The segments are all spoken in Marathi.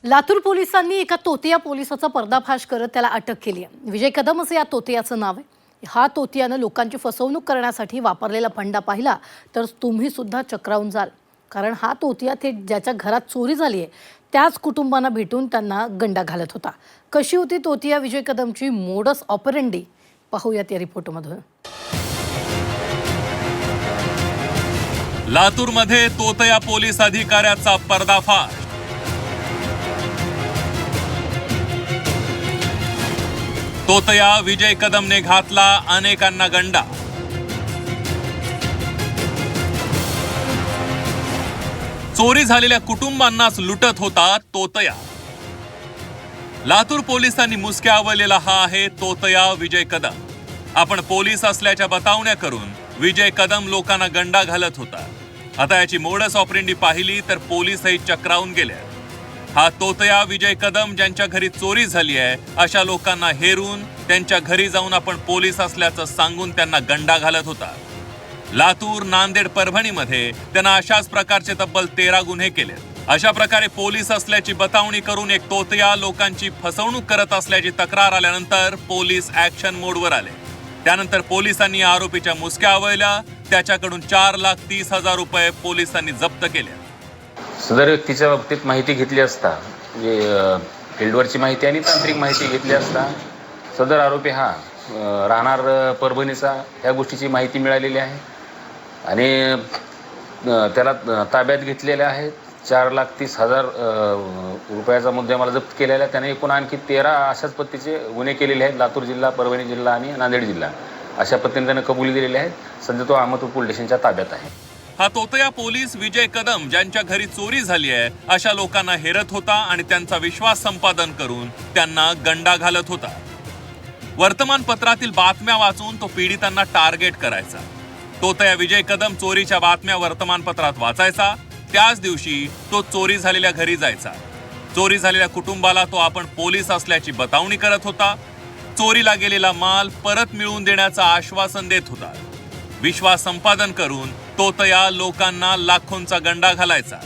लातूर पोलिसांनी एका तोतिया पोलिसाचा पर्दाफाश करत त्याला अटक केली आहे। विजय कदम असं या तोतियाचं नाव आहे। हा तोतियानं लोकांची फसवणूक करण्यासाठी वापरलेला फंडा पाहिला तर तुम्ही सुद्धा चक्रावून जाल, कारण हा तोतिया थेट ज्याच्या घरात चोरी झाली आहे त्याच कुटुंबांना भेटून त्यांना गंडा घालत होता। कशी होती तोतिया विजय कदमची मोडस ऑपरेंडी, पाहूयात या रिपोर्टमधून। लातूरमध्ये तोतया पोलीस अधिकाऱ्याचा पर्दाफाश। तोतया विजय कदमने घातला अनेकांना गंडा। चोरी झालेल्या कुटुंबांनाच लुटत होता तोतया। लातूर पोलिसांनी मुसक्या आवळलेला हा आहे तोतया विजय कदम। आपण पोलीस असल्याच्या बतावण्या करून विजय कदम लोकांना गंडा घालत होता। आता याची मोडस ऑपरेंडी पाहिली तर पोलीसही चक्रावून गेले। हा तोतया विजय कदम ज्यांच्या घरी चोरी झाली आहे अशा लोकांना हेरून त्यांच्या घरी जाऊन आपण पोलीस असल्याचं सांगून त्यांना गंडा घालत होता। लातूर, नांदेड, परभणीमध्ये त्यांना अशाच प्रकारचे तब्बल 13 गुन्हे केले। अशा प्रकारे पोलीस असल्याची बतावणी करून एक तोतया लोकांची फसवणूक करत असल्याची तक्रार आल्यानंतर पोलीस ऍक्शन मोडवर आले। त्यानंतर पोलिसांनी आरोपीच्या मुसक्या आवळल्या। त्याच्याकडून 4,30,000 रुपये पोलिसांनी जप्त केले। सदर व्यक्तीच्या बाबतीत माहिती घेतली असता, म्हणजे फील्डवरची माहिती आणि तांत्रिक माहिती घेतली असता सदर आरोपी हा राहणार परभणीचा ह्या गोष्टीची माहिती मिळालेली आहे आणि त्याला ताब्यात घेतलेले आहे। 4,30,000 रुपयाचा मुद्देमाल जप्त केलेला आहे। त्याने एकूण आणखी 13 अशाच पद्धतीचे गुन्हे केलेले आहेत। लातूर जिल्हा, परभणी जिल्हा आणि नांदेड जिल्हा अशा पद्धतीने त्याने कबुली दिलेली आहेत। सध्या तो अहमदपूर पोलीस स्टेशनच्या ताब्यात आहे। हा तोतया पोलीस विजय कदम ज्यांच्या घरी चोरी झाली आहे अशा लोकांना हेरत होता आणि त्यांचा विश्वास संपादन करून त्यांना गंडा घालत होता। वर्तमानपत्रातील बातम्या वाचून तो पीडितांना टार्गेट करायचा। तोतया विजय कदम चोरीच्या बातम्या वर्तमानपत्रात वाचायचा। त्याच दिवशी तो चोरी झालेल्या घरी जायचा। चोरी झालेल्या कुटुंबाला तो आपण पोलीस असल्याची बतावणी करत होता। चोरीला गेलेला माल परत मिळवून देण्याचं आश्वासन देत होता। विश्वास संपादन करून तोतया लोकांना लाखोंचा गंडा घालायचा।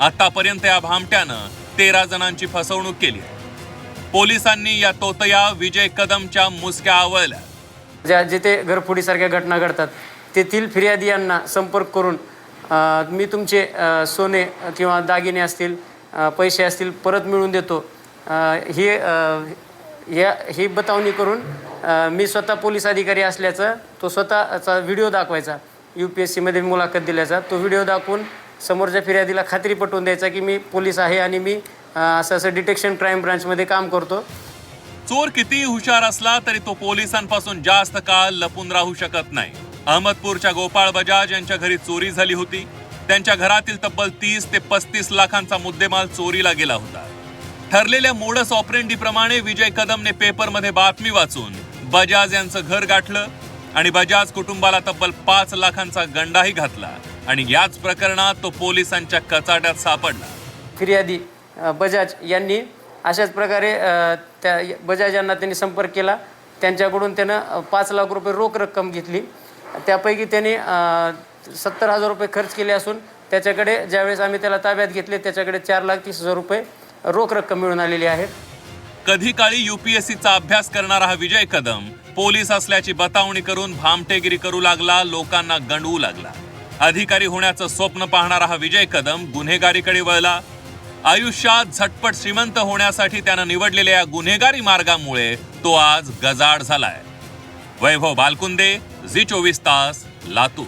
आतापर्यंत या भामट्यानं 13 जणांची फसवणूक केली आहे। पोलिसांनी या तोतया विजय कदमच्या मुसक्या आवळल्या। जिथे घरफोडीसारख्या घटना घडतात तेथील फिर्यादी यांना संपर्क करून मी तुमचे सोने किंवा दागिने असतील, पैसे असतील परत मिळवून देतो ही बतावणी करून मी स्वतः पोलीस अधिकारी असल्याचं तो स्वतःचा व्हिडिओ दाखवायचा। UPSCमध्ये मुलाखत दिल्याचा तो व्हिडिओ दाखवून समोरच्या फिर्यादीला खात्री पटवून द्यायचा की मी पोलीस आहे आणि मी असं डिटेक्शन क्राईम ब्रांचमध्ये काम करतो। चोर कितीही हुशार असला तरी तो पोलिसांपासून जास्त काळ लपून राहू शकत नाही। अहमदपूरच्या गोपाळ बजाज यांच्या घरी चोरी झाली होती। त्यांच्या घरातील तब्बल 30 ते 35 लाखांचा मुद्देमाल चोरीला गेला होता। ठरलेल्या मोडस ऑपरेंडी प्रमाणे विजय कदमने पेपरमध्ये बातमी वाचून बजाज यांचं घर गाठलं आणि बजाज कुटुंबाला तब्बल 5 लाखांचा गंडाही घातला आणि याच प्रकरणात तो पोलिसांच्या कचाट्यात सापडला। फिर्यादी बजाज यांनी अशाच प्रकारे त्या बजाज यांना त्यांनी संपर्क केला। त्यांच्याकडून त्यानं 5 लाख रुपये रोख रक्कम घेतली। त्यापैकी त्यांनी 70,000 रुपये खर्च केले असून त्याच्याकडे ज्यावेळेस आम्ही त्याला ताब्यात घेतले त्याच्याकडे 4,30,000 रुपये रोख रक्कम मिळून आलेली आहे। कधी काळी UPSCचा अभ्यास करणारा हा विजय कदम पोलीस असल्याची बतावणी करून भामटेगिरी करू लागला, लोकांना गंडवू लागला। अधिकारी होण्याचं स्वप्न पाहणारा हा विजय कदम गुन्हेगारीकडे वळला। आयुष्यात झटपट श्रीमंत होण्यासाठी त्यानं निवडलेल्या या गुन्हेगारी मार्गामुळे तो आज गजाआड झालाय। वैभव बालकुंदे, झी 24 तास, लातूर।